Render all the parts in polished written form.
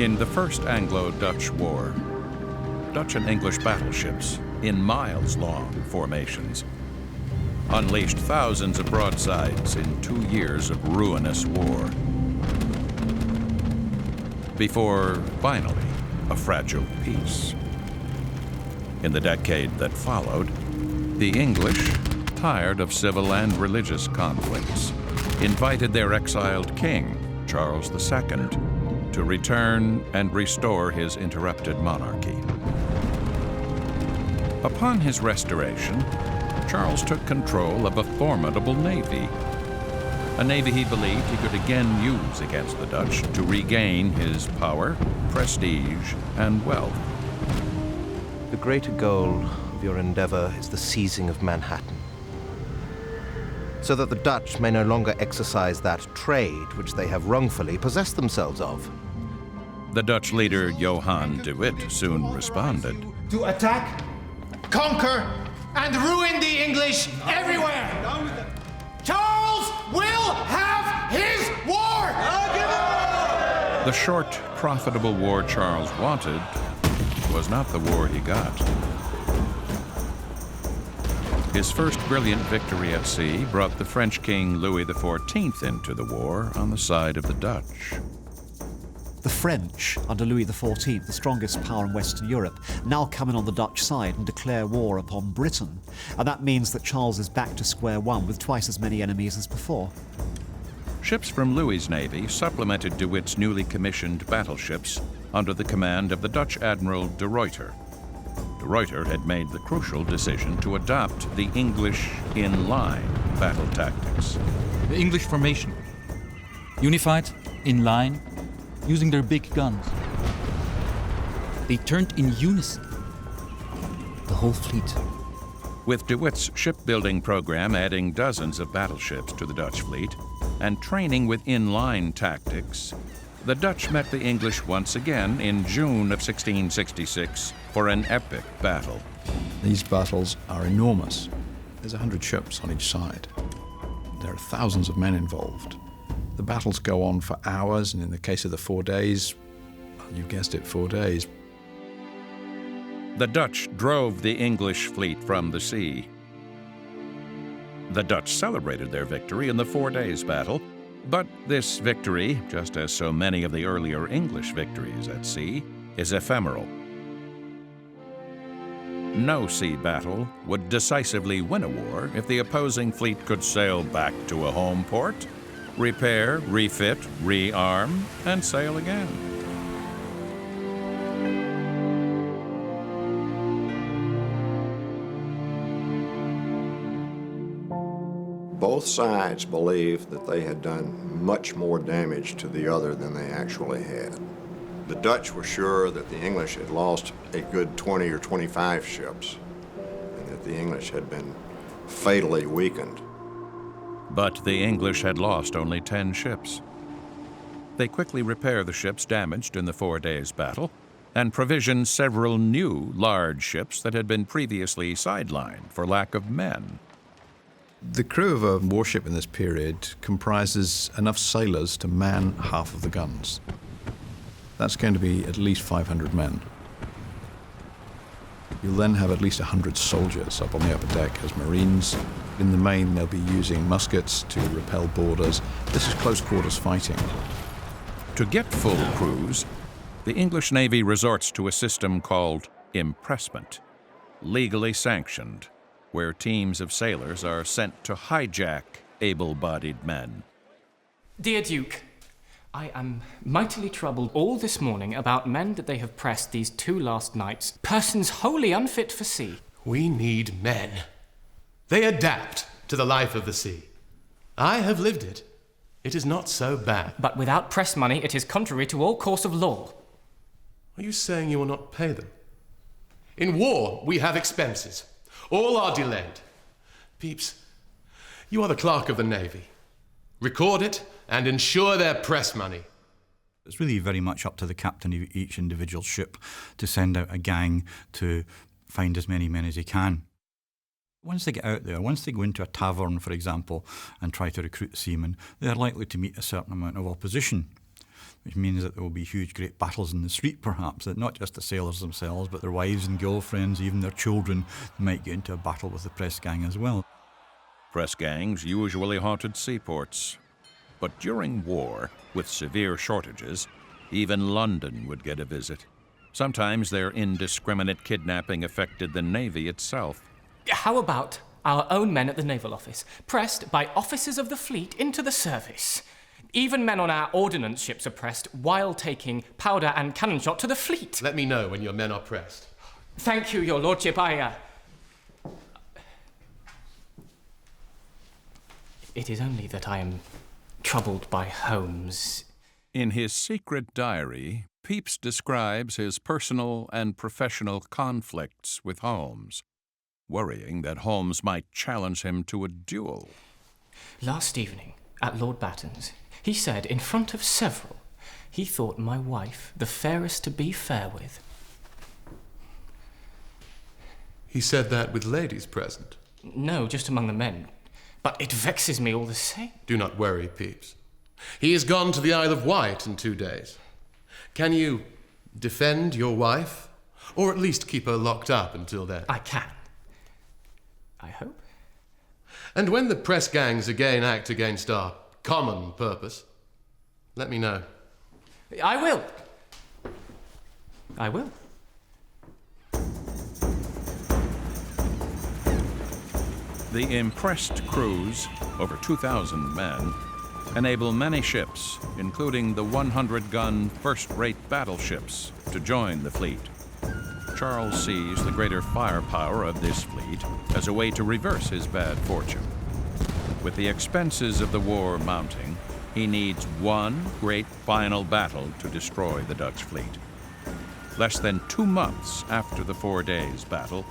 In the First Anglo-Dutch War, Dutch and English battleships, in miles-long formations, unleashed thousands of broadsides in 2 years of ruinous war, before, finally, a fragile peace. In the decade that followed, the English, tired of civil and religious conflicts, invited their exiled king, Charles II, to return and restore his interrupted monarchy. Upon his restoration, Charles took control of a formidable navy, a navy he believed he could again use against the Dutch to regain his power, prestige, and wealth. The greater goal of your endeavor is the seizing of Manhattan, so that the Dutch may no longer exercise that trade which they have wrongfully possessed themselves of. The Dutch leader Johan de Witt soon responded. To attack, conquer, and ruin the English everywhere! Charles will have his war! The short, profitable war Charles wanted was not the war he got. His first brilliant victory at sea brought the French king Louis XIV into the war on the side of the Dutch. The French, under Louis XIV, the strongest power in Western Europe, now come in on the Dutch side and declare war upon Britain. And that means that Charles is back to square one with twice as many enemies as before. Ships from Louis's navy supplemented De Witt's newly commissioned battleships under the command of the Dutch Admiral de Ruyter. De Ruyter had made the crucial decision to adopt the English in-line battle tactics. The English formation. Unified, in line, using their big guns. They turned in unison. The whole fleet. With De Witt's shipbuilding program adding dozens of battleships to the Dutch fleet and training with in-line tactics, the Dutch met the English once again in June of 1666 for an epic battle. These battles are enormous. There's 100 ships on each side. There are thousands of men involved. The battles go on for hours, and in the case of the 4 days, well, you guessed it, 4 days. The Dutch drove the English fleet from the sea. The Dutch celebrated their victory in the 4 days battle, but this victory, just as so many of the earlier English victories at sea, is ephemeral. No sea battle would decisively win a war if the opposing fleet could sail back to a home port, repair, refit, rearm, and sail again. Both sides believed that they had done much more damage to the other than they actually had. The Dutch were sure that the English had lost a good 20 or 25 ships, and that the English had been fatally weakened. But the English had lost only 10 ships. They quickly repair the ships damaged in the 4 days battle and provision several new large ships that had been previously sidelined for lack of men. The crew of a warship in this period comprises enough sailors to man half of the guns. That's going to be at least 500 men. You'll then have at least 100 soldiers up on the upper deck as Marines. In the main, they'll be using muskets to repel boarders. This is close quarters fighting. To get full crews, the English Navy resorts to a system called impressment, legally sanctioned, where teams of sailors are sent to hijack able-bodied men. Dear Duke, I am mightily troubled all this morning about men that they have pressed these 2 last nights, persons wholly unfit for sea. We need men. They adapt to the life of the sea. I have lived it. It is not so bad. But without press money, it is contrary to all course of law. Are you saying you will not pay them? In war, we have expenses. All are delayed. Pepys, you are the clerk of the Navy. Record it and ensure their press money. It's really very much up to the captain of each individual ship to send out a gang to find as many men as he can. Once they get out there, once they go into a tavern, for example, and try to recruit seamen, they're likely to meet a certain amount of opposition. which means that there will be huge, great battles in the street, perhaps, that not just the sailors themselves, but their wives and girlfriends, even their children, might get into a battle with the press gang as well. Press gangs usually haunted seaports. But during war, with severe shortages, even London would get a visit. Sometimes their indiscriminate kidnapping affected the Navy itself. How about our own men at the Naval Office, pressed by officers of the fleet into the service? Even men on our ordnance ships are pressed while taking powder and cannon shot to the fleet. Let me know when your men are pressed. Thank you, your lordship. It is only that I am troubled by Holmes. In his secret diary, Pepys describes his personal and professional conflicts with Holmes, worrying that Holmes might challenge him to a duel. Last evening, at Lord Batten's, he said in front of several, he thought my wife the fairest to be fair with. He said that with ladies present? No, just among the men. But it vexes me all the same. Do not worry, Pepys. He has gone to the Isle of Wight in 2 days. Can you defend your wife? Or at least keep her locked up until then? I can. I hope. And when the press gangs again act against our common purpose, let me know. I will. I will. The impressed crews, over 2,000 men, enable many ships, including the 100-gun first-rate battleships, to join the fleet. Charles sees the greater firepower of this fleet as a way to reverse his bad fortune. With the expenses of the war mounting, he needs one great final battle to destroy the Dutch fleet. Less than 2 months after the 4 days battle,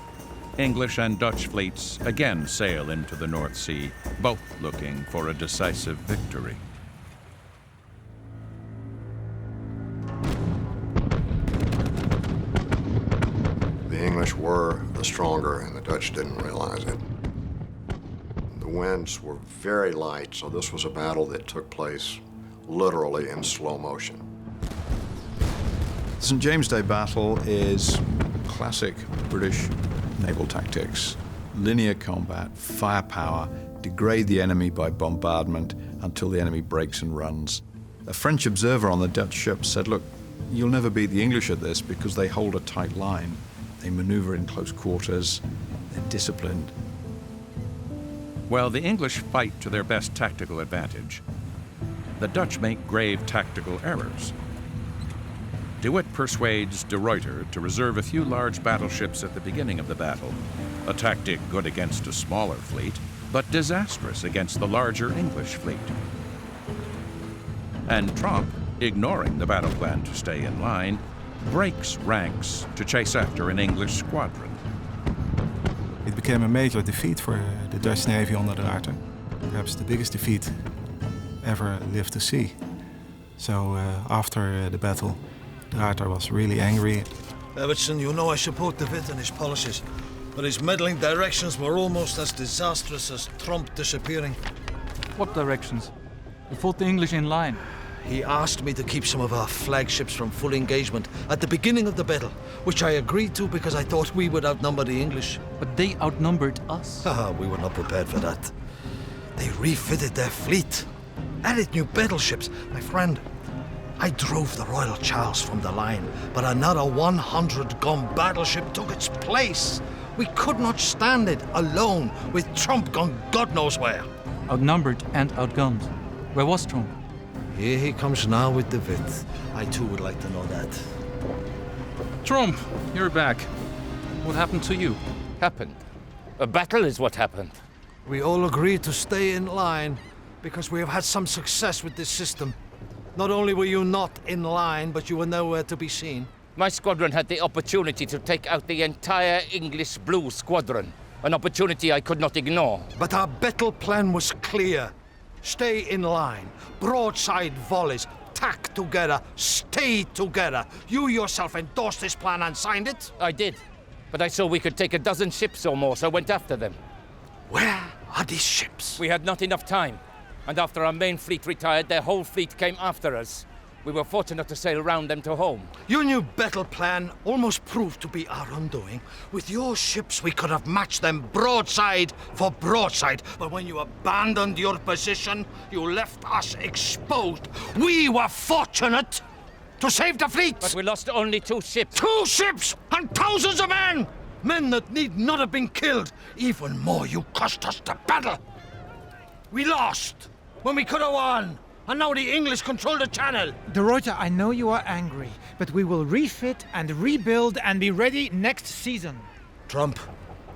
English and Dutch fleets again sail into the North Sea, both looking for a decisive victory. The English were the stronger, and the Dutch didn't realize it. The winds were very light, so this was a battle that took place literally in slow motion. The St. James Day battle is classic British naval tactics. Linear combat, firepower, degrade the enemy by bombardment until the enemy breaks and runs. A French observer on the Dutch ship said, look, you'll never beat the English at this because they hold a tight line. They maneuver in close quarters, they're disciplined. While the English fight to their best tactical advantage, the Dutch make grave tactical errors. De Witt persuades de Ruyter to reserve a few large battleships at the beginning of the battle, a tactic good against a smaller fleet, but disastrous against the larger English fleet. And Tromp, ignoring the battle plan to stay in line, breaks ranks to chase after an English squadron. It became a major defeat for the Dutch Navy under de Ruyter, perhaps the biggest defeat ever lived to see. So after the battle, de Ruyter was really angry. Everton, you know I support De Witt and his policies, but his meddling directions were almost as disastrous as Tromp disappearing. What directions? We fought the English in line. He asked me to keep some of our flagships from full engagement at the beginning of the battle, which I agreed to because I thought we would outnumber the English. But they outnumbered us. We were not prepared for that. They refitted their fleet, added new battleships. My friend, I drove the Royal Charles from the line, but another 100-gun battleship took its place. We could not stand it alone, with Tromp gone God knows where. Outnumbered and outgunned. Where was Tromp? Here he comes now with De Witt. I too would like to know that. Tromp, you're back. What happened to you? Happened? A battle is what happened. We all agreed to stay in line because we have had some success with this system. Not only were you not in line, but you were nowhere to be seen. My squadron had the opportunity to take out the entire English Blue Squadron. An opportunity I could not ignore. But our battle plan was clear. Stay in line. Broadside volleys. Tack together. Stay together. You yourself endorsed this plan and signed it? I did. But I saw we could take a dozen ships or more, so I went after them. Where are these ships? We had not enough time. And after our main fleet retired, their whole fleet came after us. We were fortunate to sail round them to home. Your new battle plan almost proved to be our undoing. With your ships, we could have matched them broadside for broadside. But when you abandoned your position, you left us exposed. We were fortunate to save the fleet. But we lost only 2 ships. 2 ships and thousands of men! Men that need not have been killed. Even more, you cost us the battle. We lost when we could have won. And now the English control the channel. De Ruyter, I know you are angry, but we will refit and rebuild and be ready next season. Trump,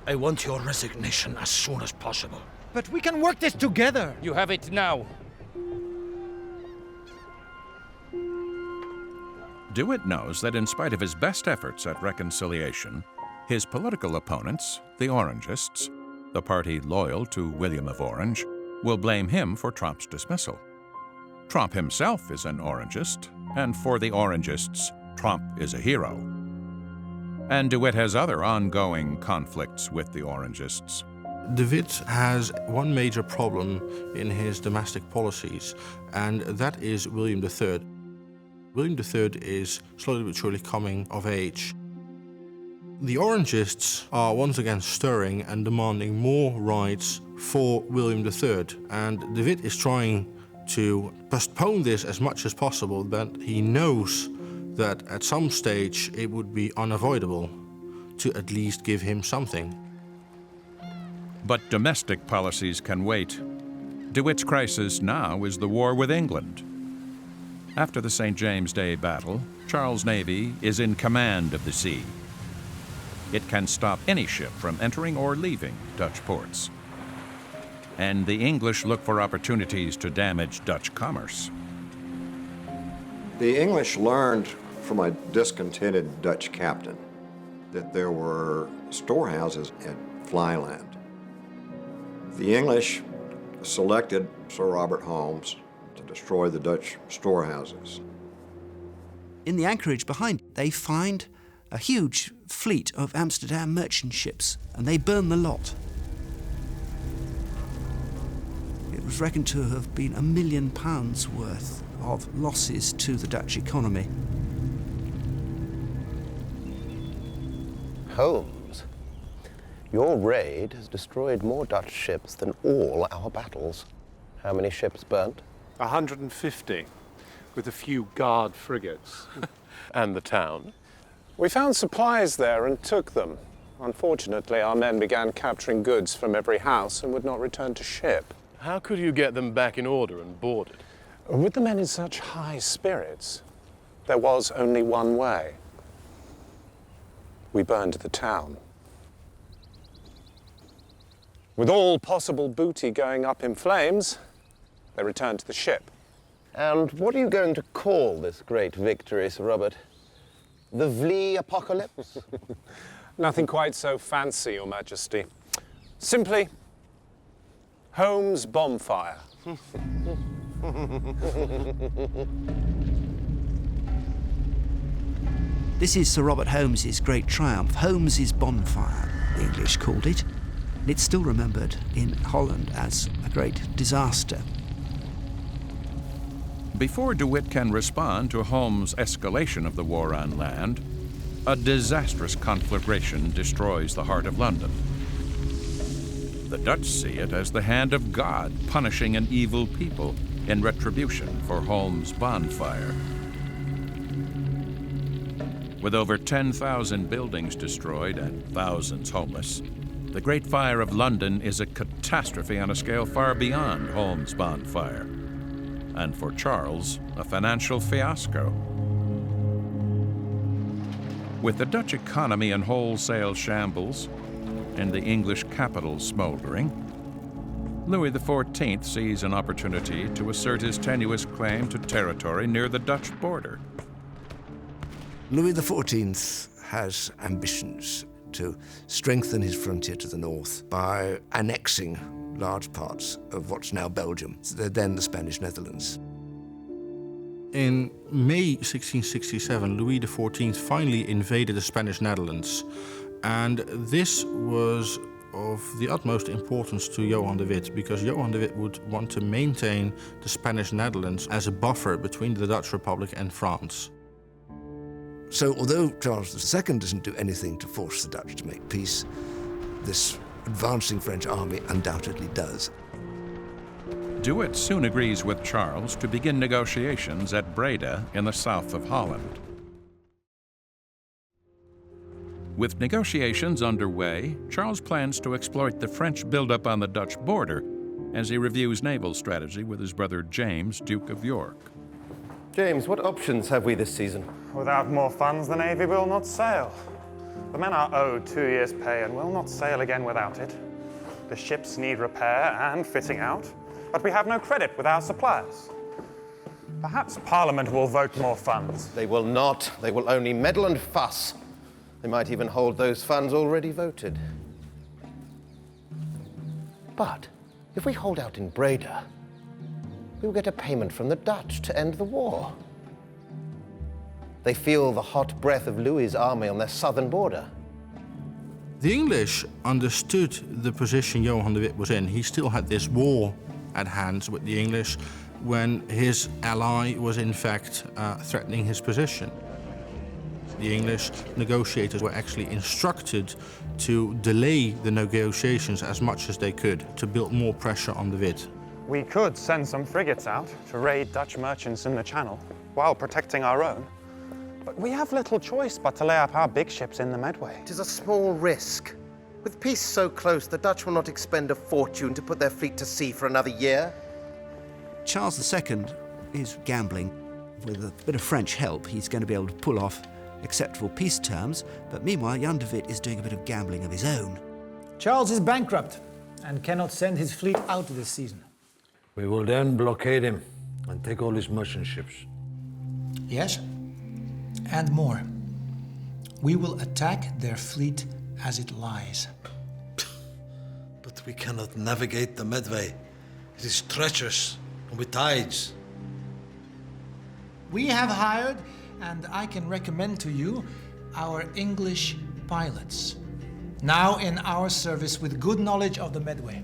I want your resignation as soon as possible. But we can work this together. You have it now. DeWitt knows that in spite of his best efforts at reconciliation, his political opponents, the Orangists, the party loyal to William of Orange, will blame him for Tromp's dismissal. Tromp himself is an Orangist, and for the Orangists, Tromp is a hero. And DeWitt has other ongoing conflicts with the Orangists. DeWitt has one major problem in his domestic policies, and that is William III. William III is slowly but surely coming of age. The Orangists are once again stirring and demanding more rights for William III, and DeWitt is trying to postpone this as much as possible, but he knows that at some stage it would be unavoidable to at least give him something. But domestic policies can wait. DeWitt's crisis now is the war with England. After the St. James Day battle, Charles' navy is in command of the sea. It can stop any ship from entering or leaving Dutch ports. And the English look for opportunities to damage Dutch commerce. The English learned from a discontented Dutch captain that there were storehouses at Flyland. The English selected Sir Robert Holmes to destroy the Dutch storehouses. In the anchorage behind, they find a huge fleet of Amsterdam merchant ships, and they burn the lot. It was reckoned to have been £1 million worth of losses to the Dutch economy. Holmes, your raid has destroyed more Dutch ships than all our battles. How many ships burnt? 150, with a few guard frigates. And the town. We found supplies there and took them. Unfortunately, our men began capturing goods from every house and would not return to ship. How could you get them back in order and boarded? With the men in such high spirits, there was only one way. We burned the town. With all possible booty going up in flames, they returned to the ship. And what are you going to call this great victory, Sir Robert? The Vlee apocalypse? Nothing quite so fancy, Your Majesty. Simply, Holmes' bonfire. This is Sir Robert Holmes's great triumph, Holmes's bonfire, the English called it. And it's still remembered in Holland as a great disaster. Before DeWitt can respond to Holmes' escalation of the war on land, a disastrous conflagration destroys the heart of London. The Dutch see it as the hand of God punishing an evil people in retribution for Holmes' bonfire. With over 10,000 buildings destroyed and thousands homeless, the Great Fire of London is a catastrophe on a scale far beyond Holmes' bonfire, and for Charles, a financial fiasco. With the Dutch economy in wholesale shambles and the English capital smoldering, Louis XIV sees an opportunity to assert his tenuous claim to territory near the Dutch border. Louis XIV has ambitions to strengthen his frontier to the north by annexing large parts of what's now Belgium, then the Spanish Netherlands. In May 1667, Louis XIV finally invaded the Spanish Netherlands, and this was of the utmost importance to Johan de Witt, because Johan de Witt would want to maintain the Spanish Netherlands as a buffer between the Dutch Republic and France. So although Charles II doesn't do anything to force the Dutch to make peace, this advancing French army undoubtedly does. De Witt soon agrees with Charles to begin negotiations at Breda in the south of Holland. With negotiations underway, Charles plans to exploit the French buildup on the Dutch border as he reviews naval strategy with his brother James, Duke of York. James, what options have we this season? Without more funds, the Navy will not sail. The men are owed 2 years' pay and will not sail again without it. The ships need repair and fitting out, but we have no credit with our suppliers. Perhaps Parliament will vote more funds. They will not. They will only meddle and fuss. They might even hold those funds already voted. But if we hold out in Breda, we will get a payment from the Dutch to end the war. They feel the hot breath of Louis's army on their southern border. The English understood the position Johan de Witt was in. He still had this war at hand with the English when his ally was in fact threatening his position. The English negotiators were actually instructed to delay the negotiations as much as they could to build more pressure on de Witt. We could send some frigates out to raid Dutch merchants in the Channel while protecting our own. But we have little choice but to lay up our big ships in the Medway. It is a small risk. With peace so close, the Dutch will not expend a fortune to put their fleet to sea for another year. Charles II is gambling. With a bit of French help, he's going to be able to pull off acceptable peace terms, but meanwhile, Jan de Witt is doing a bit of gambling of his own. Charles is bankrupt and cannot send his fleet out this season. We will then blockade him and take all his merchant ships. Yes, and more. We will attack their fleet as it lies. But we cannot navigate the Medway. It is treacherous and with tides. We have hired, and I can recommend to you, our English pilots, now in our service with good knowledge of the Medway.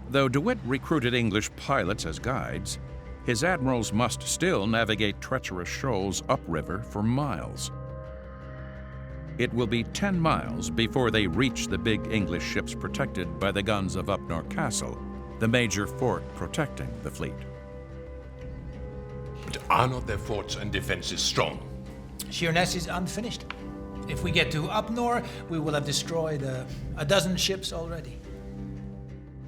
Though de Witt recruited English pilots as guides, his admirals must still navigate treacherous shoals upriver for miles. It will be 10 miles before they reach the big English ships protected by the guns of Upnor Castle, the major fort protecting the fleet. But are not their forts and defenses strong? Sheerness is unfinished. If we get to Upnor, we will have destroyed a dozen ships already.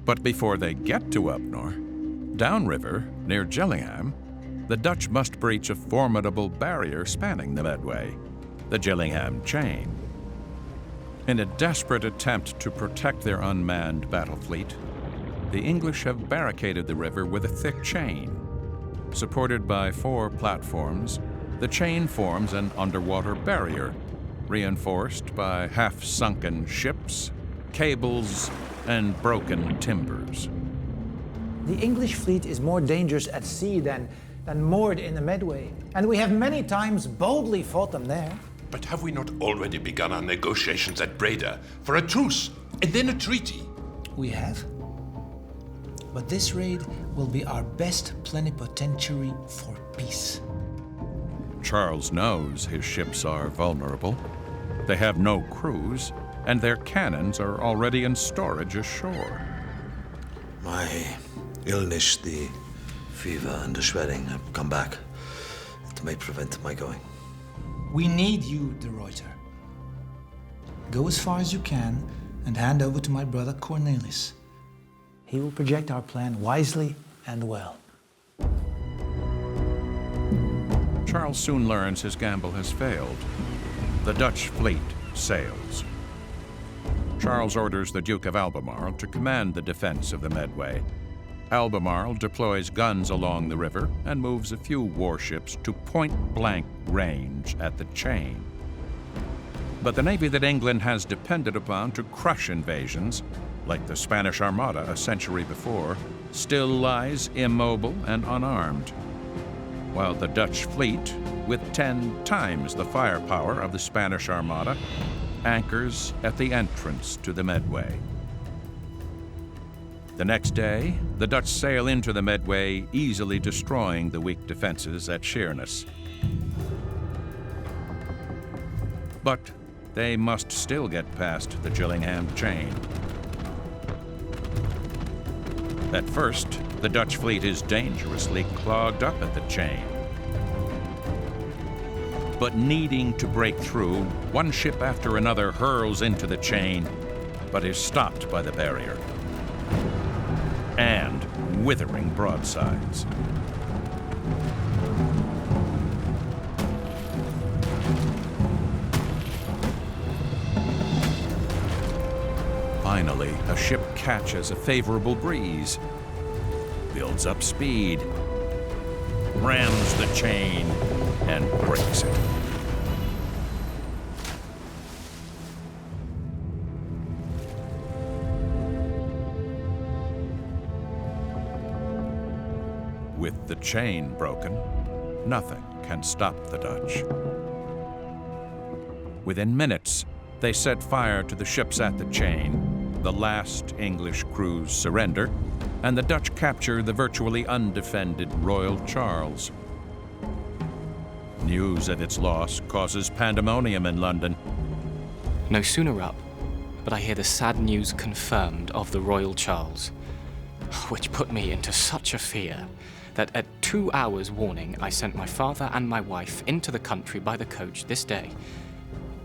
But before they get to Upnor, downriver, near Gillingham, the Dutch must breach a formidable barrier spanning the Medway, the Gillingham Chain. In a desperate attempt to protect their unmanned battle fleet, the English have barricaded the river with a thick chain. Supported by 4 platforms, the chain forms an underwater barrier, reinforced by half-sunken ships, cables, and broken timbers. The English fleet is more dangerous at sea than moored in the Medway, and we have many times boldly fought them there. But have we not already begun our negotiations at Breda for a truce and then a treaty? We have. But this raid will be our best plenipotentiary for peace. Charles knows his ships are vulnerable. They have no crews, and their cannons are already in storage ashore. My illness, the fever and the sweating have come back. It may prevent my going. We need you, de Ruyter. Go as far as you can and hand over to my brother Cornelis. He will project our plan wisely and well. Charles soon learns his gamble has failed. The Dutch fleet sails. Charles orders the Duke of Albemarle to command the defense of the Medway. Albemarle deploys guns along the river and moves a few warships to point-blank range at the chain. But the navy that England has depended upon to crush invasions, like the Spanish Armada a century before, still lies immobile and unarmed, while the Dutch fleet, with 10 times the firepower of the Spanish Armada, anchors at the entrance to the Medway. The next day, the Dutch sail into the Medway, easily destroying the weak defenses at Sheerness. But they must still get past the Gillingham chain. At first, the Dutch fleet is dangerously clogged up at the chain. But needing to break through, one ship after another hurls into the chain, but is stopped by the barrier and withering broadsides. Finally, a ship catches a favorable breeze, builds up speed, rams the chain, and breaks it. With the chain broken, nothing can stop the Dutch. Within minutes, they set fire to the ships at the chain, the last English crews surrender, and the Dutch capture the virtually undefended Royal Charles. News of its loss causes pandemonium in London. No sooner up, but I hear the sad news confirmed of the Royal Charles, which put me into such a fear that at 2 hours' warning I sent my father and my wife into the country by the coach this day,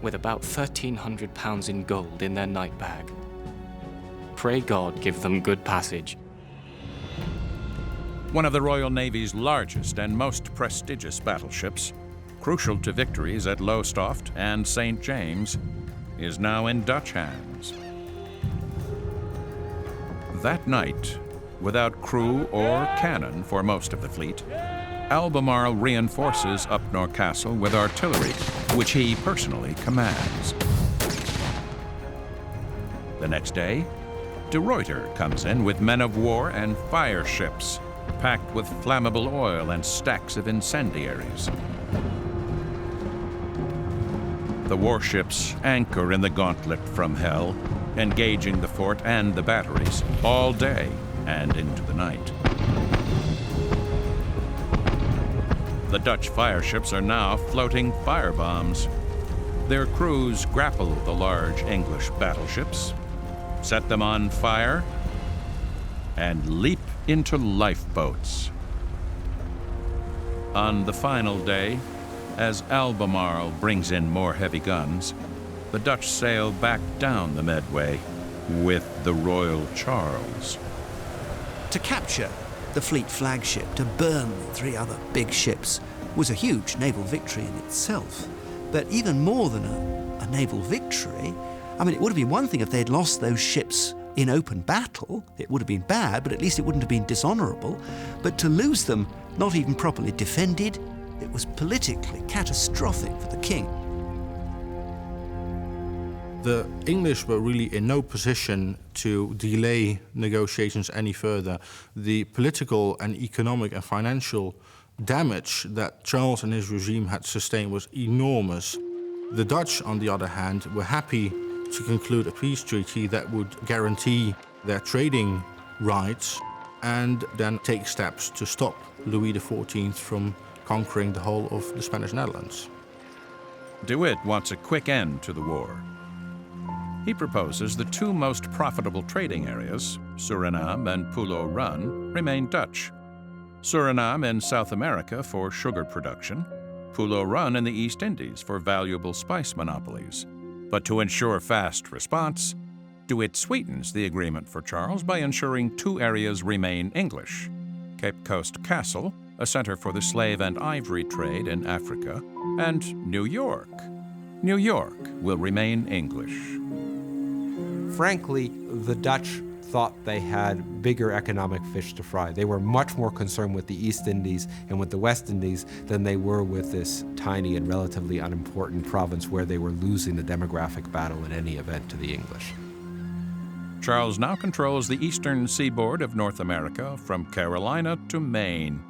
with about £1,300 in gold in their night bag. Pray God give them good passage. One of the Royal Navy's largest and most prestigious battleships, crucial to victories at Lowestoft and St. James, is now in Dutch hands. That night, without crew or cannon for most of the fleet, Albemarle reinforces Upnor Castle with artillery, which he personally commands. The next day, De Ruyter comes in with men of war and fire ships, packed with flammable oil and stacks of incendiaries. The warships anchor in the gauntlet from hell, engaging the fort and the batteries all day and into the night. The Dutch fire ships are now floating firebombs. Their crews grapple the large English battleships, set them on fire, and leap into lifeboats. On the final day, as Albemarle brings in more heavy guns, the Dutch sail back down the Medway with the Royal Charles. To capture the fleet flagship, to burn 3 other big ships, was a huge naval victory in itself. But even more than a naval victory, I mean, it would have been one thing if they'd lost those ships in open battle. It would have been bad, but at least it wouldn't have been dishonorable. But to lose them, not even properly defended, it was politically catastrophic for the king. The English were really in no position to delay negotiations any further. The political and economic and financial damage that Charles and his regime had sustained was enormous. The Dutch, on the other hand, were happy to conclude a peace treaty that would guarantee their trading rights and then take steps to stop Louis XIV from conquering the whole of the Spanish Netherlands. De Witt wants a quick end to the war. He proposes the 2 most profitable trading areas, Suriname and Pulo Run, remain Dutch. Suriname in South America for sugar production, Pulo Run in the East Indies for valuable spice monopolies. But to ensure fast response, De Witt sweetens the agreement for Charles by ensuring 2 areas remain English: Cape Coast Castle, a center for the slave and ivory trade in Africa, and New York. New York will remain English. Frankly, the Dutch thought they had bigger economic fish to fry. They were much more concerned with the East Indies and with the West Indies than they were with this tiny and relatively unimportant province where they were losing the demographic battle in any event to the English. Charles now controls the eastern seaboard of North America from Carolina to Maine.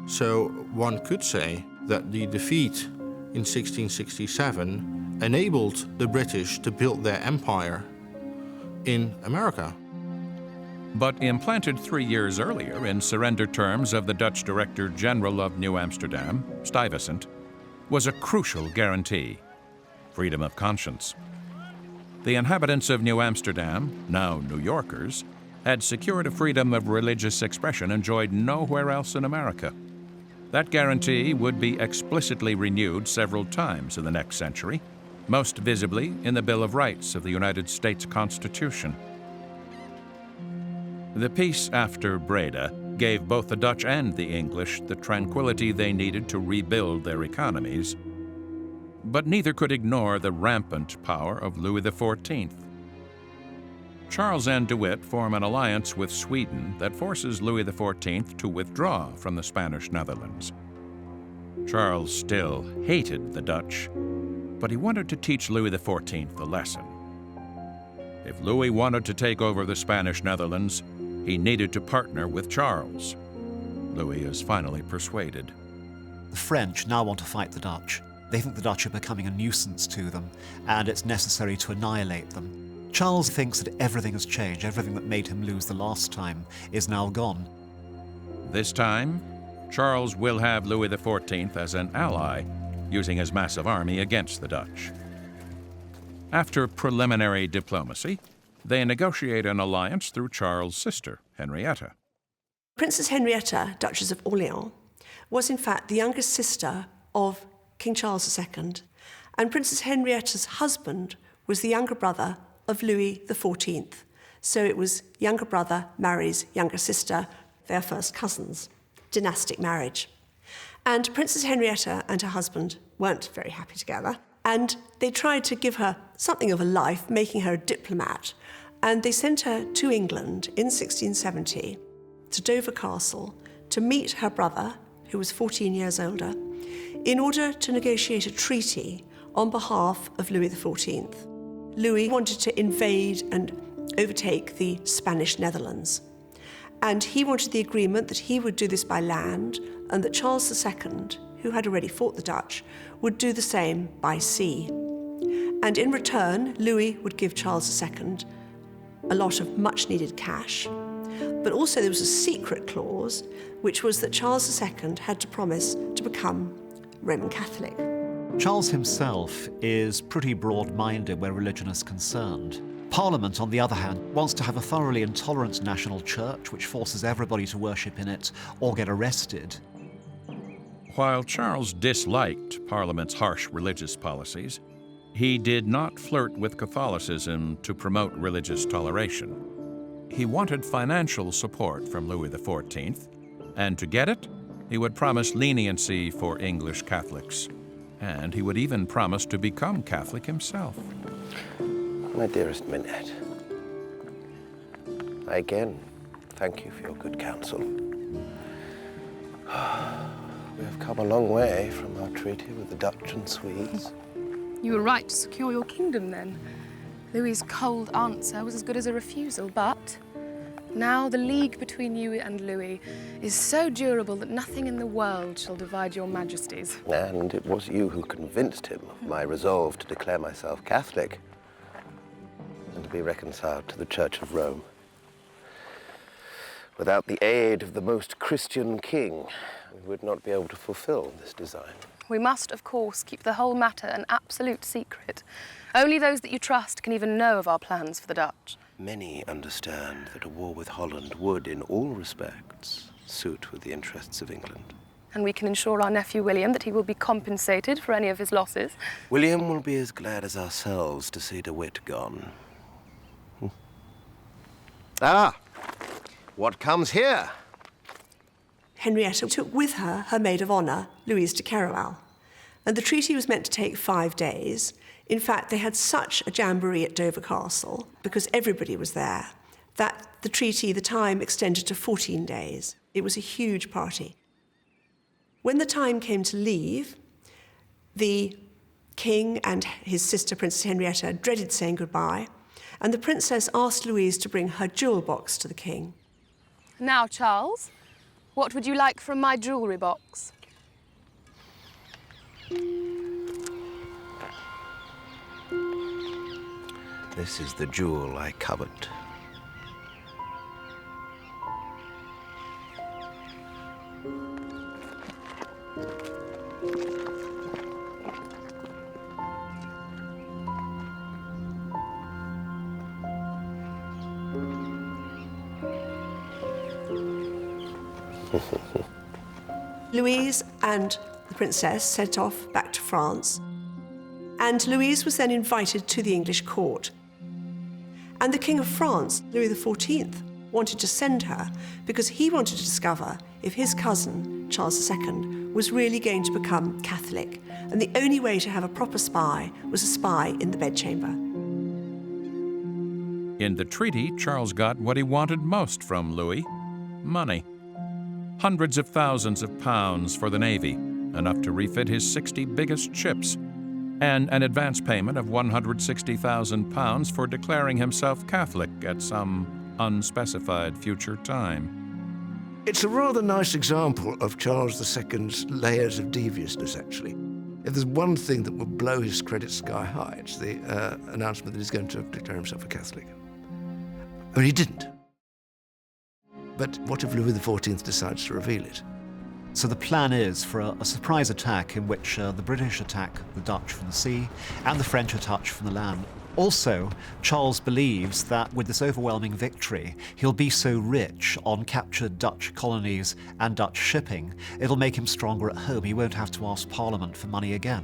So one could say that the defeat in 1667 enabled the British to build their empire in America. But implanted 3 years earlier in surrender terms of the Dutch Director General of New Amsterdam, Stuyvesant, was a crucial guarantee: freedom of conscience. The inhabitants of New Amsterdam, now New Yorkers, had secured a freedom of religious expression enjoyed nowhere else in America. That guarantee would be explicitly renewed several times in the next century, most visibly in the Bill of Rights of the United States Constitution. The peace after Breda gave both the Dutch and the English the tranquility they needed to rebuild their economies, but neither could ignore the rampant power of Louis XIV. Charles and De Witt form an alliance with Sweden that forces Louis XIV to withdraw from the Spanish Netherlands. Charles still hated the Dutch, but he wanted to teach Louis XIV a lesson. If Louis wanted to take over the Spanish Netherlands, he needed to partner with Charles. Louis is finally persuaded. The French now want to fight the Dutch. They think the Dutch are becoming a nuisance to them, and it's necessary to annihilate them. Charles thinks that everything has changed. Everything that made him lose the last time is now gone. This time, Charles will have Louis XIV as an ally, using his massive army against the Dutch. After preliminary diplomacy, they negotiate an alliance through Charles' sister, Henrietta. Princess Henrietta, Duchess of Orleans, was in fact the youngest sister of King Charles II, and Princess Henrietta's husband was the younger brother of Louis XIV. So it was younger brother marries younger sister, their first cousins, dynastic marriage. And Princess Henrietta and her husband weren't very happy together, and they tried to give her something of a life, making her a diplomat, and they sent her to England in 1670, to Dover Castle, to meet her brother, who was 14 years older, in order to negotiate a treaty on behalf of Louis XIV. Louis wanted to invade and overtake the Spanish Netherlands, and he wanted the agreement that he would do this by land and that Charles II, who had already fought the Dutch, would do the same by sea. And in return, Louis would give Charles II a lot of much-needed cash, but also there was a secret clause, which was that Charles II had to promise to become Roman Catholic. Charles himself is pretty broad-minded where religion is concerned. Parliament, on the other hand, wants to have a thoroughly intolerant national church which forces everybody to worship in it or get arrested. While Charles disliked Parliament's harsh religious policies, he did not flirt with Catholicism to promote religious toleration. He wanted financial support from Louis XIV, and to get it, he would promise leniency for English Catholics. And he would even promise to become Catholic himself. My dearest Minette, I again thank you for your good counsel. We have come a long way from our treaty with the Dutch and Swedes. You were right to secure your kingdom then. Louis's cold answer was as good as a refusal, but now the league between you and Louis is so durable that nothing in the world shall divide your majesties. And it was you who convinced him of my resolve to declare myself Catholic and to be reconciled to the Church of Rome. Without the aid of the most Christian king, we would not be able to fulfill this design. We must, of course, keep the whole matter an absolute secret. Only those that you trust can even know of our plans for the Dutch. Many understand that a war with Holland would, in all respects, suit with the interests of England. And we can ensure our nephew William that he will be compensated for any of his losses. William will be as glad as ourselves to see De Witt gone. Ah! What comes here? Henrietta took with her her maid of honour, Louise de Keroualle, and the treaty was meant to take 5 days. In fact, they had such a jamboree at Dover Castle, because everybody was there, that the treaty, the time, extended to 14 days. It was a huge party. When the time came to leave, the king and his sister, Princess Henrietta, dreaded saying goodbye, and the princess asked Louise to bring her jewel box to the king. Now, Charles, what would you like from my jewellery box? This is the jewel I coveted. Louise and the princess set off back to France, and Louise was then invited to the English court. And the King of France, Louis XIV, wanted to send her because he wanted to discover if his cousin, Charles II, was really going to become Catholic, and the only way to have a proper spy was a spy in the bedchamber. In the treaty, Charles got what he wanted most from Louis: money. Hundreds of thousands of pounds for the Navy, enough to refit his 60 biggest ships, and an advance payment of £160,000 for declaring himself Catholic at some unspecified future time. It's a rather nice example of Charles II's layers of deviousness, actually. If there's one thing that will blow his credit sky high, it's the announcement that he's going to declare himself a Catholic. I mean, he didn't. But what if Louis XIV decides to reveal it? So the plan is for a surprise attack in which the British attack the Dutch from the sea and the French attack from the land. Also, Charles believes that with this overwhelming victory, he'll be so rich on captured Dutch colonies and Dutch shipping, it'll make him stronger at home. He won't have to ask Parliament for money again.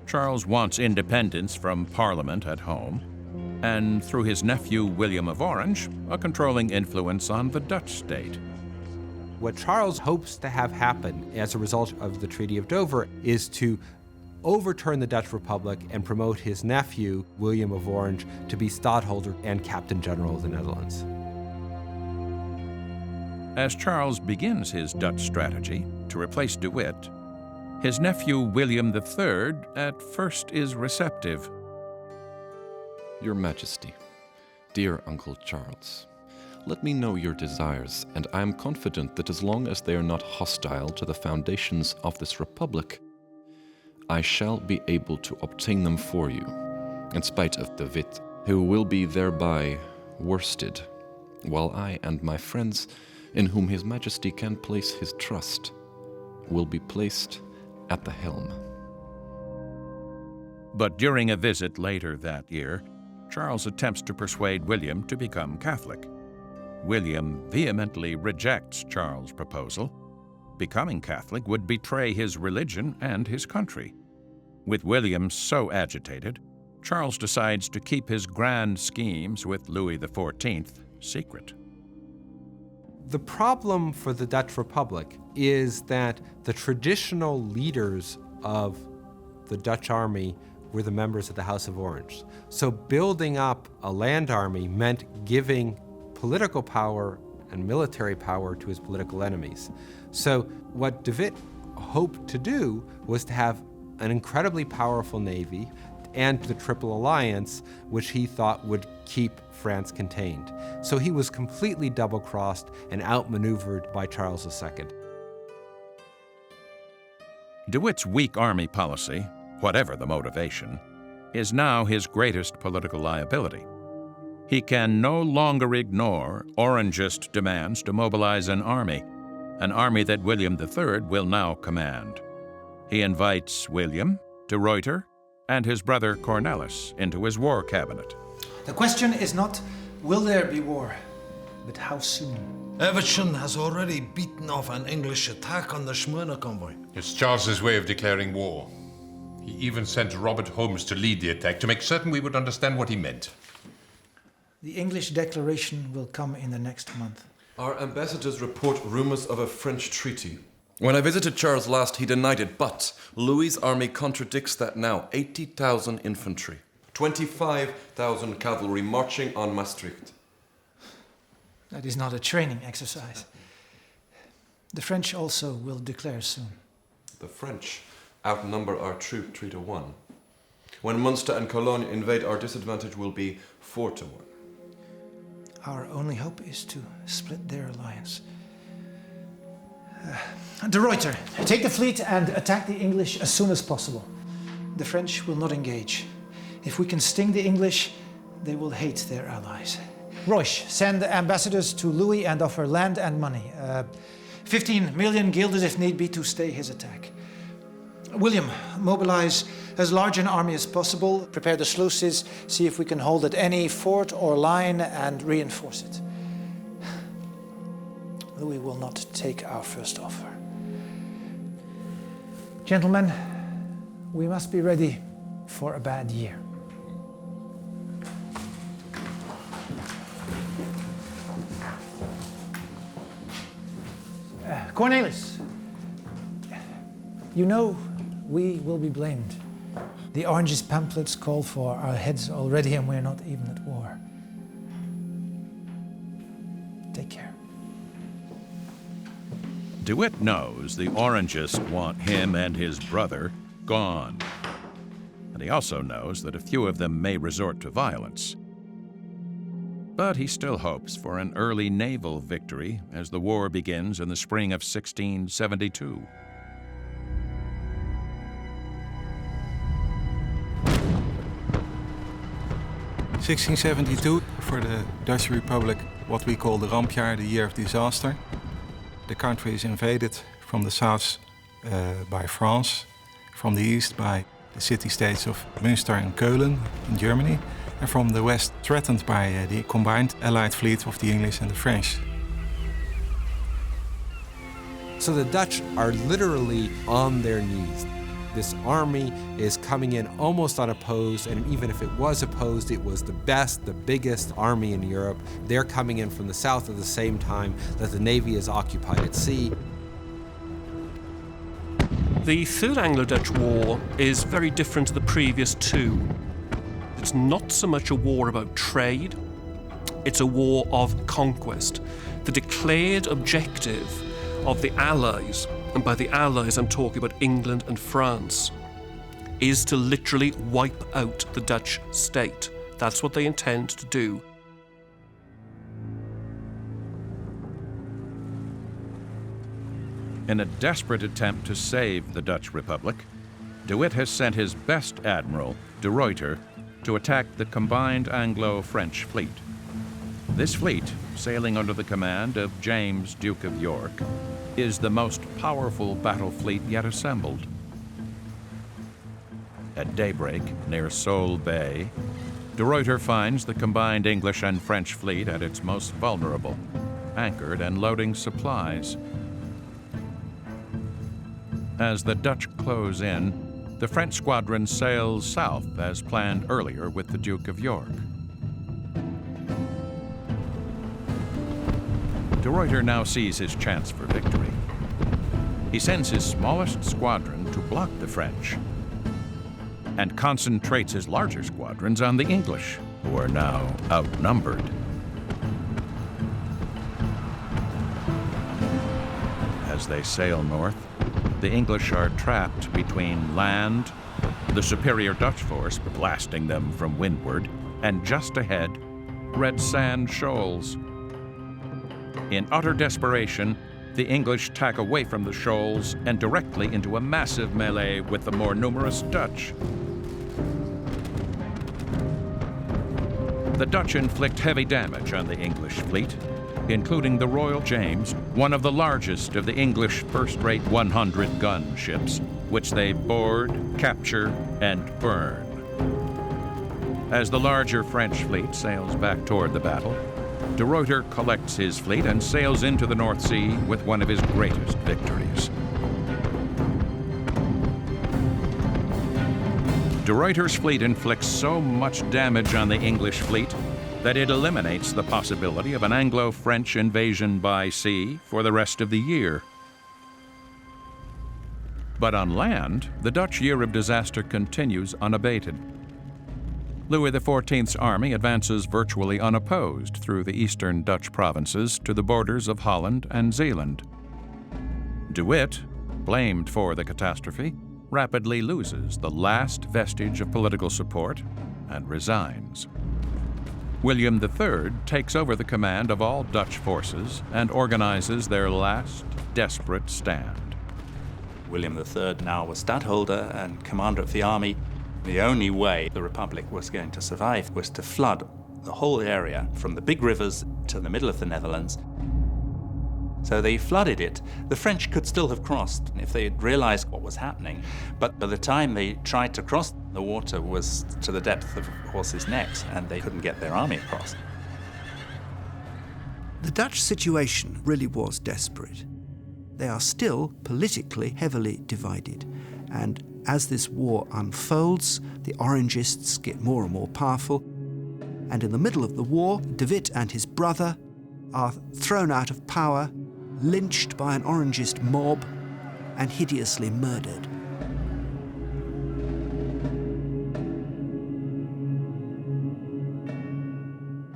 Charles wants independence from Parliament at home, and through his nephew William of Orange, a controlling influence on the Dutch state. What Charles hopes to have happen as a result of the Treaty of Dover is to overturn the Dutch Republic and promote his nephew, William of Orange, to be Stadtholder and Captain General of the Netherlands. As Charles begins his Dutch strategy to replace De Witt, his nephew William III at first is receptive. Your Majesty, dear Uncle Charles, let me know your desires, and I am confident that as long as they are not hostile to the foundations of this republic, I shall be able to obtain them for you, in spite of De Witt, who will be thereby worsted, while I and my friends, in whom His Majesty can place his trust, will be placed at the helm. But during a visit later that year, Charles attempts to persuade William to become Catholic. William vehemently rejects Charles' proposal. Becoming Catholic would betray his religion and his country. With William so agitated, Charles decides to keep his grand schemes with Louis XIV secret. The problem for the Dutch Republic is that the traditional leaders of the Dutch army were the members of the House of Orange. So building up a land army meant giving political power and military power to his political enemies. So what De Witt hoped to do was to have an incredibly powerful navy and the Triple Alliance, which he thought would keep France contained. So he was completely double-crossed and outmaneuvered by Charles II. De Witt's weak army policy, whatever the motivation, is now his greatest political liability. He can no longer ignore Orangist demands to mobilize an army that William III will now command. He invites William, de Ruyter, and his brother Cornelis into his war cabinet. The question is not, will there be war, but how soon? Everton has already beaten off an English attack on the Smyrna convoy. It's Charles's way of declaring war. He even sent Robert Holmes to lead the attack to make certain we would understand what he meant. The English declaration will come in the next month. Our ambassadors report rumors of a French treaty. When I visited Charles last, he denied it, but Louis's army contradicts that now. 80,000 infantry, 25,000 cavalry marching on Maastricht. That is not a training exercise. The French also will declare soon. The French outnumber our troops 3-1. When Munster and Cologne invade, our disadvantage will be 4-1. Our only hope is to split their alliance. De Ruyter, take the fleet and attack the English as soon as possible. The French will not engage. If we can sting the English, they will hate their allies. Roche, send ambassadors to Louis and offer land and money. 15 million guilders if need be to stay his attack. William, mobilize as large an army as possible, prepare the sluices, see if we can hold at any fort or line and reinforce it. Louis will not take our first offer. Gentlemen, we must be ready for a bad year. Cornelis, you know we will be blamed. The Orange's pamphlets call for our heads already, and we're not even at war. Take care. DeWitt knows the Orangists want him and his brother gone. And he also knows that a few of them may resort to violence. But he still hopes for an early naval victory as the war begins in the spring of 1672. (1672) for the Dutch Republic, what we call the rampjaar, the year of disaster. The country is invaded from the south by France, from the east by the city-states of Münster and Keulen in Germany, and from the west threatened by the combined allied fleet of the English and the French. So the Dutch are literally on their knees. This army is coming in almost unopposed, and even if it was opposed, it was the best, the biggest army in Europe. They're coming in from the south at the same time that the Navy is occupied at sea. The Third Anglo-Dutch War is very different to the previous two. It's not so much a war about trade, it's a war of conquest. The declared objective of the Allies, and by the Allies I'm talking about England and France, is to literally wipe out the Dutch state. That's what they intend to do. In a desperate attempt to save the Dutch Republic, De Witt has sent his best admiral, De Ruyter, to attack the combined Anglo-French fleet. This fleet, sailing under the command of James, Duke of York, is the most powerful battle fleet yet assembled. At daybreak, near Sole Bay, De Ruyter finds the combined English and French fleet at its most vulnerable, anchored and loading supplies. As the Dutch close in, the French squadron sails south as planned earlier with the Duke of York. De Ruyter now sees his chance for victory. He sends his smallest squadron to block the French and concentrates his larger squadrons on the English, who are now outnumbered. As they sail north, the English are trapped between land, the superior Dutch force blasting them from windward, and just ahead, red sand shoals. In utter desperation, the English tack away from the shoals and directly into a massive melee with the more numerous Dutch. The Dutch inflict heavy damage on the English fleet, including the Royal James, one of the largest of the English first-rate 100-gun ships, which they board, capture, and burn. As the larger French fleet sails back toward the battle, De Ruyter collects his fleet and sails into the North Sea with one of his greatest victories. De Ruyter's fleet inflicts so much damage on the English fleet that it eliminates the possibility of an Anglo-French invasion by sea for the rest of the year. But on land, the Dutch year of disaster continues unabated. Louis XIV's army advances virtually unopposed through the eastern Dutch provinces to the borders of Holland and Zeeland. De Witt, blamed for the catastrophe, rapidly loses the last vestige of political support and resigns. William III takes over the command of all Dutch forces and organizes their last desperate stand. William III now was stadtholder and commander of the army, The only way the Republic was going to survive was to flood the whole area from the big rivers to the middle of the Netherlands. So they flooded it. The French could still have crossed if they had realized what was happening. But by the time they tried to cross, the water was to the depth of horses' necks and they couldn't get their army across. The Dutch situation really was desperate. They are still politically heavily divided. And as this war unfolds, the Orangists get more and more powerful. And in the middle of the war, De Witt and his brother are thrown out of power, lynched by an Orangist mob, and hideously murdered.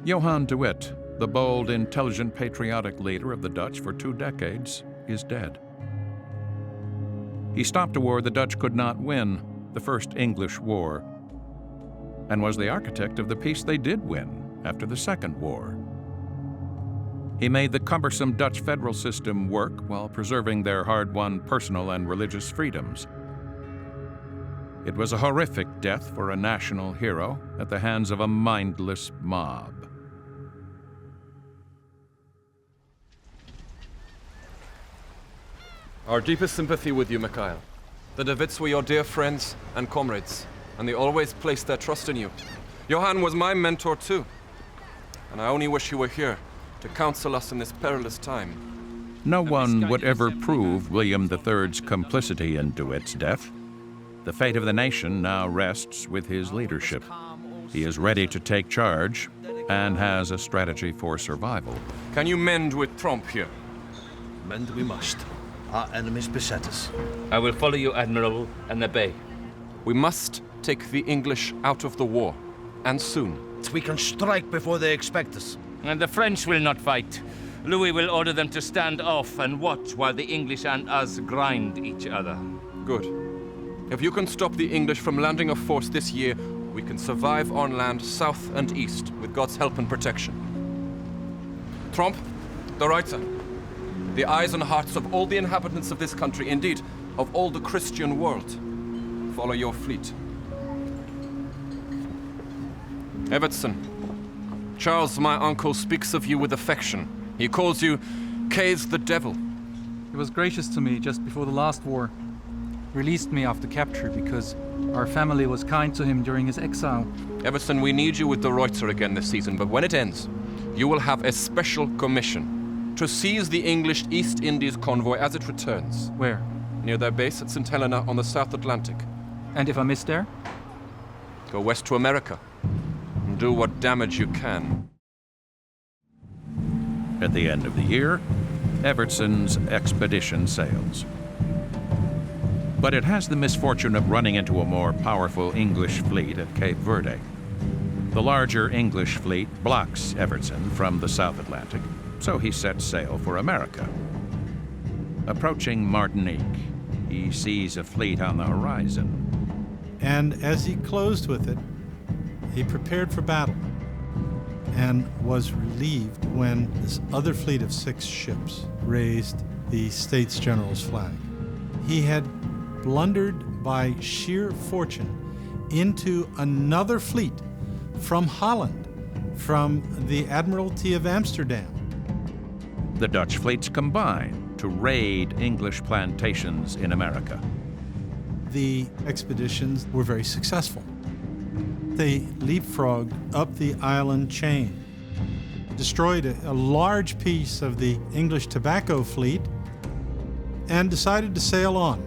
Johan de Witt, the bold, intelligent, patriotic leader of the Dutch for 2 decades, is dead. He stopped a war the Dutch could not win, the First English War, and was the architect of the peace they did win after the Second War. He made the cumbersome Dutch federal system work while preserving their hard-won personal and religious freedoms. It was a horrific death for a national hero at the hands of a mindless mob. Our deepest sympathy with you, Mikhail. The De Witts were your dear friends and comrades, and they always placed their trust in you. Johan was my mentor too, and I only wish he were here to counsel us in this perilous time. No one would ever prove William III's complicity in De Witt's death. The fate of the nation now rests with his leadership. He is ready to take charge and has a strategy for survival. Can you mend with Tromp here? Mend we must. Our enemies beset us. I will follow you, Admiral, and obey. We must take the English out of the war, and soon. We can strike before they expect us. And the French will not fight. Louis will order them to stand off and watch while the English and us grind each other. Good. If you can stop the English from landing a force this year, we can survive on land south and east with God's help and protection. Tromp, the Reiter, the eyes and hearts of all the inhabitants of this country, indeed, of all the Christian world, follow your fleet. Evertson, Charles, my uncle, speaks of you with affection. He calls you Kay's the Devil. He was gracious to me just before the last war. Released me after capture because our family was kind to him during his exile. Evertson, we need you with the Reutzer again this season, but when it ends, you will have a special commission to seize the English East Indies convoy as it returns. Where? Near their base at St. Helena on the South Atlantic. And if I miss there? Go west to America. Do what damage you can. At the end of the year, Evertson's expedition sails. But it has the misfortune of running into a more powerful English fleet at Cape Verde. The larger English fleet blocks Evertson from the South Atlantic, so he sets sail for America. Approaching Martinique, he sees a fleet on the horizon. And as he closed with it, he prepared for battle and was relieved when this other fleet of 6 ships raised the States General's flag. He had blundered by sheer fortune into another fleet from Holland, from the Admiralty of Amsterdam. The Dutch fleets combine to raid English plantations in America. The expeditions were very successful. They leapfrogged up the island chain, destroyed a large piece of the English tobacco fleet, and decided to sail on.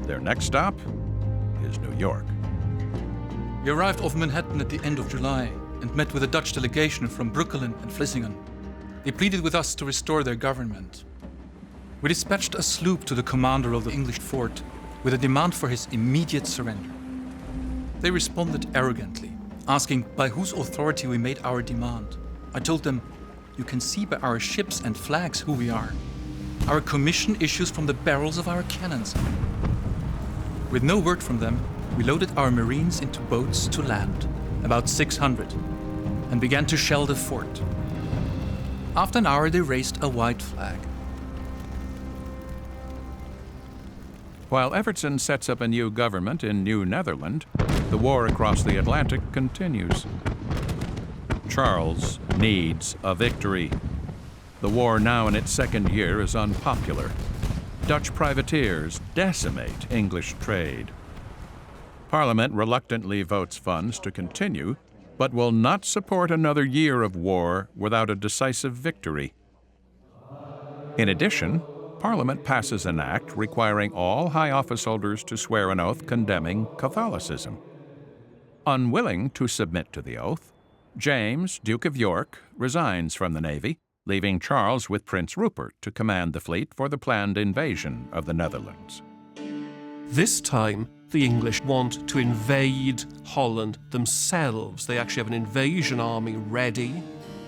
Their next stop is New York. We arrived off Manhattan at the end of July and met with a Dutch delegation from Brooklyn and Vlissingen. They pleaded with us to restore their government. We dispatched a sloop to the commander of the English fort with a demand for his immediate surrender. They responded arrogantly, asking by whose authority we made our demand. I told them, you can see by our ships and flags who we are. Our commission issues from the barrels of our cannons. With no word from them, we loaded our Marines into boats to land, about 600, and began to shell the fort. After an hour, they raised a white flag. While Evertson sets up a new government in New Netherland, the war across the Atlantic continues. Charles needs a victory. The war, now in its second year, is unpopular. Dutch privateers decimate English trade. Parliament reluctantly votes funds to continue, but will not support another year of war without a decisive victory. In addition, Parliament passes an act requiring all high office holders to swear an oath condemning Catholicism. Unwilling to submit to the oath, James, Duke of York, resigns from the Navy, leaving Charles with Prince Rupert to command the fleet for the planned invasion of the Netherlands. This time, the English want to invade Holland themselves. They actually have an invasion army ready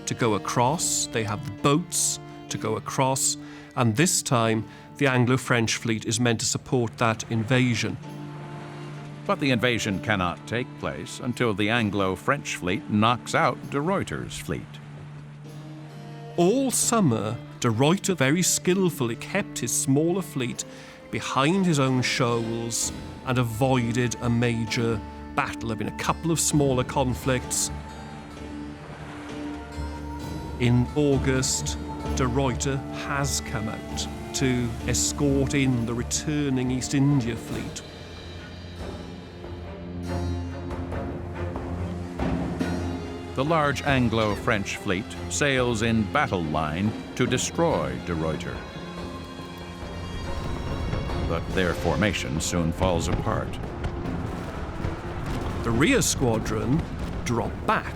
to go across. They have the boats to go across. And this time, the Anglo-French fleet is meant to support that invasion. But the invasion cannot take place until the Anglo-French fleet knocks out de Ruyter's fleet. All summer, de Ruyter very skillfully kept his smaller fleet behind his own shoals and avoided a major battle. There have been a couple of smaller conflicts. In August, de Ruyter has come out to escort in the returning East India fleet. The large Anglo-French fleet sails in battle line to destroy de Ruyter. But their formation soon falls apart. The rear squadron drop back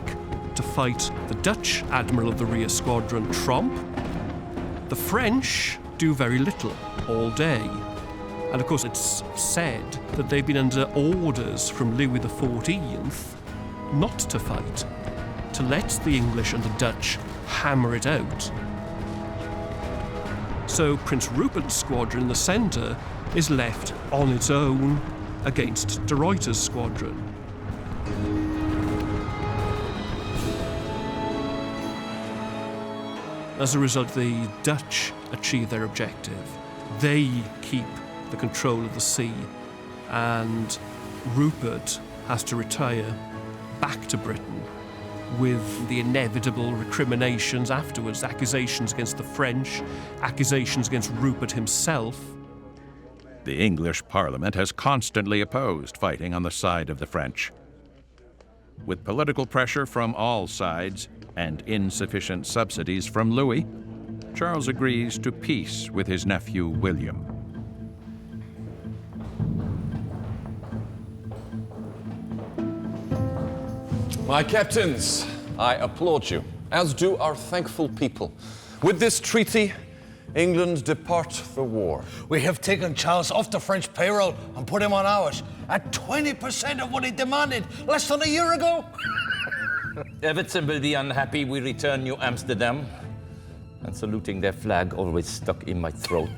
to fight the Dutch admiral of the rear squadron, Tromp. The French do very little all day. And of course, it's said that they've been under orders from Louis XIV not to fight, to let the English and the Dutch hammer it out. So Prince Rupert's squadron in the centre is left on its own against de Ruyter's squadron. As a result, the Dutch achieve their objective. They keep the control of the sea, and Rupert has to retire back to Britain with the inevitable recriminations afterwards, accusations against the French, accusations against Rupert himself. The English Parliament has constantly opposed fighting on the side of the French. With political pressure from all sides and insufficient subsidies from Louis, Charles agrees to peace with his nephew William. My captains, I applaud you, as do our thankful people. With this treaty, England depart the war. We have taken Charles off the French payroll and put him on ours at 20% of what he demanded less than a year ago. Everton will be unhappy we return New Amsterdam, and saluting their flag always stuck in my throat.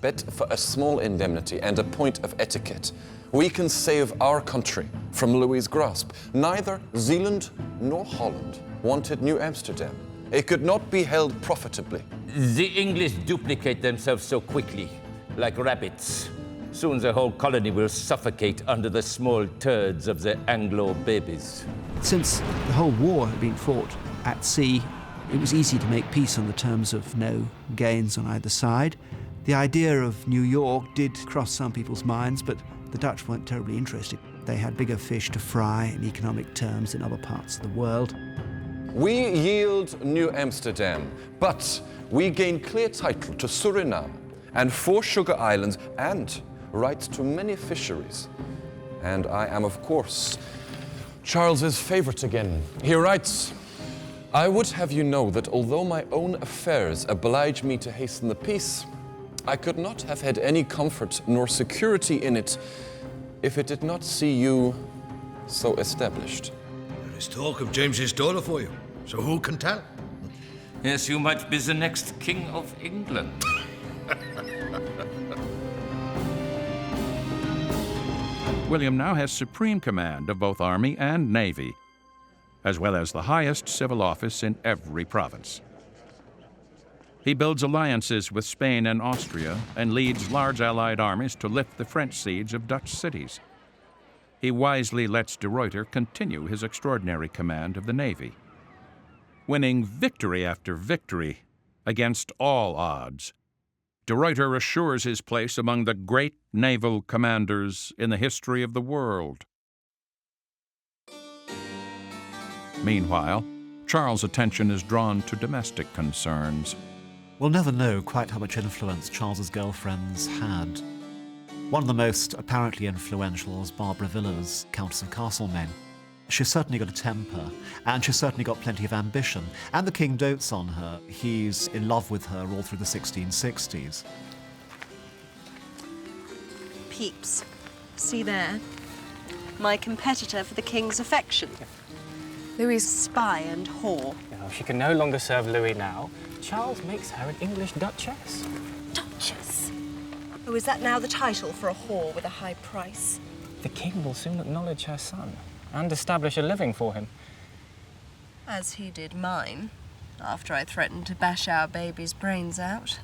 Bet for a small indemnity and a point of etiquette, we can save our country from Louis's grasp. Neither Zeeland nor Holland wanted New Amsterdam. It could not be held profitably. The English duplicate themselves so quickly, like rabbits. Soon the whole colony will suffocate under the small turds of the Anglo babies. Since the whole war had been fought at sea, it was easy to make peace on the terms of no gains on either side. The idea of New York did cross some people's minds, but the Dutch weren't terribly interested. They had bigger fish to fry in economic terms in other parts of the world. We yield New Amsterdam, but we gain clear title to Suriname and 4 sugar islands and rights to many fisheries. And I am, of course, Charles's favorite again. He writes, I would have you know that although my own affairs oblige me to hasten the peace, I could not have had any comfort nor security in it if it did not see you so established. There is talk of James's daughter for you, so who can tell? Yes, you might be the next King of England. William now has supreme command of both army and navy, as well as the highest civil office in every province. He builds alliances with Spain and Austria and leads large allied armies to lift the French siege of Dutch cities. he wisely lets de Ruyter continue his extraordinary command of the Navy. Winning victory after victory against all odds, de Ruyter assures his place among the great naval commanders in the history of the world. Meanwhile, Charles' attention is drawn to domestic concerns. We'll never know quite how much influence Charles's girlfriends had. One of the most apparently influential was Barbara Villiers, Countess of Castlemaine. She's certainly got a temper, and she's certainly got plenty of ambition, and the king dotes on her. He's in love with her all through the 1660s. Peeps, see there? My competitor for the king's affection. Louis' spy and whore. Oh, she can no longer serve Louis now. Charles makes her an English duchess. Duchess? Oh, is that now the title for a whore with a high price? The king will soon acknowledge her son and establish a living for him. As he did mine, after I threatened to bash our baby's brains out.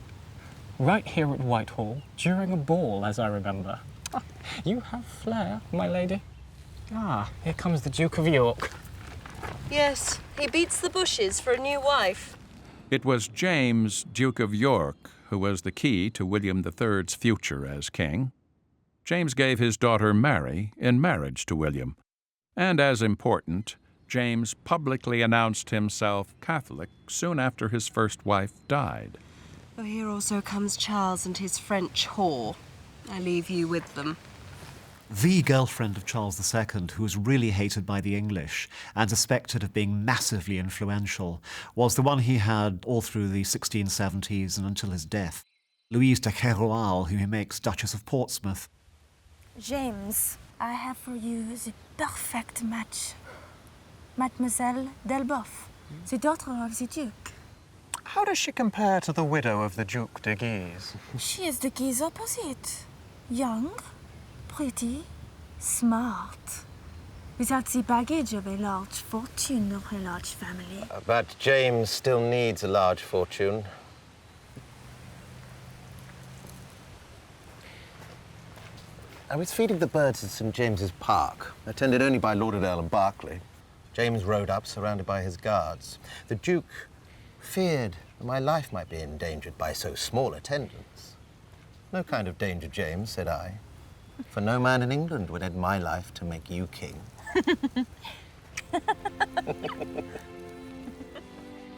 Right here at Whitehall, during a ball, as I remember. You have flair, my lady. Ah, here comes the Duke of York. Yes, he beats the bushes for a new wife. It was James, Duke of York, who was the key to William III's future as king. James gave his daughter Mary in marriage to William. And as important, James publicly announced himself Catholic soon after his first wife died. Oh, here also comes Charles and his French whore. I leave you with them. The girlfriend of Charles II, who was really hated by the English and suspected of being massively influential, was the one he had all through the 1670s and until his death, Louise de Keroualle, who he makes Duchess of Portsmouth. James, I have for you the perfect match. Mademoiselle Delboeuf, the daughter of the Duke. How does she compare to the widow of the Duc de Guise? She is the Guise opposite. Young, pretty, smart, without the baggage of a large fortune or a large family. But James still needs a large fortune. I was feeding the birds in St. James's Park, attended only by Lauderdale and Berkeley. James rode up, surrounded by his guards. The Duke feared that my life might be endangered by so small attendance. No kind of danger, James, said I. For no man in England would end my life to make you king.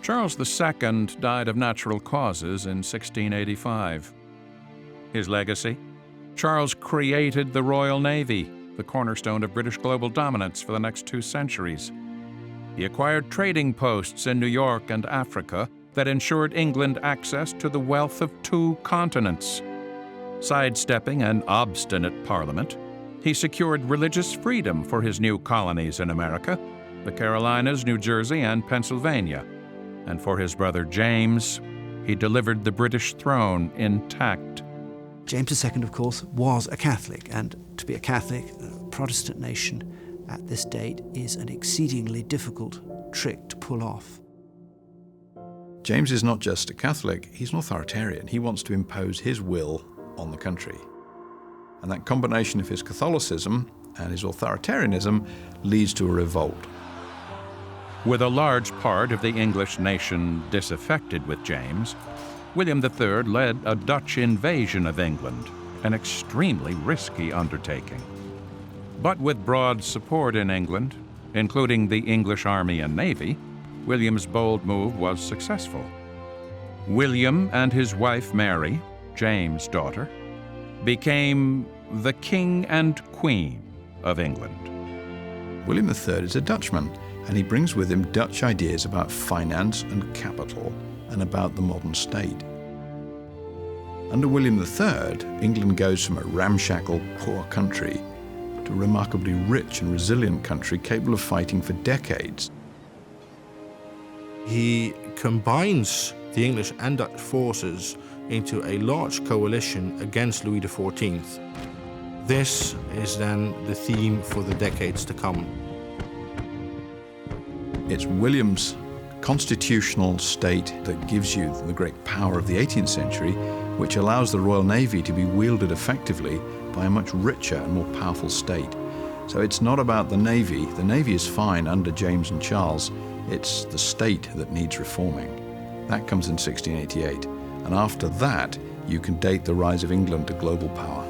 Charles II died of natural causes in 1685. His legacy? Charles created the Royal Navy, the cornerstone of British global dominance for the next 2 centuries. He acquired trading posts in New York and Africa that ensured England access to the wealth of 2 continents. Sidestepping an obstinate parliament, he secured religious freedom for his new colonies in America, the Carolinas, New Jersey, and Pennsylvania. And for his brother James, he delivered the British throne intact. James II, of course, was a Catholic, and to be a Catholic, a Protestant nation at this date is an exceedingly difficult trick to pull off. James is not just a Catholic, he's an authoritarian. He wants to impose his will on the country. And that combination of his Catholicism and his authoritarianism leads to a revolt. With a large part of the English nation disaffected with James, William III led a Dutch invasion of England, an extremely risky undertaking. But with broad support in England, including the English Army and Navy, William's bold move was successful. William and his wife Mary, James' daughter, became the King and Queen of England. William III is a Dutchman, and he brings with him Dutch ideas about finance and capital and about the modern state. Under William III, England goes from a ramshackle, poor country to a remarkably rich and resilient country capable of fighting for decades. He combines the English and Dutch forces into a large coalition against Louis XIV. This is then the theme for the decades to come. It's William's constitutional state that gives you the great power of the 18th century, which allows the Royal Navy to be wielded effectively by a much richer and more powerful state. So it's not about the Navy. The Navy is fine under James and Charles. It's the state that needs reforming. That comes in 1688. And after that, you can date the rise of England to global power.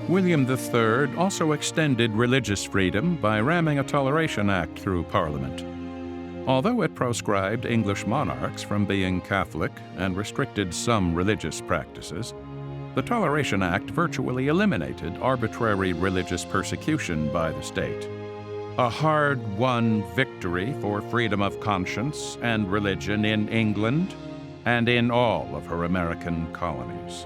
William III also extended religious freedom by ramming a Toleration Act through Parliament. Although it proscribed English monarchs from being Catholic and restricted some religious practices, the Toleration Act virtually eliminated arbitrary religious persecution by the state. A hard-won victory for freedom of conscience and religion in England and in all of her American colonies.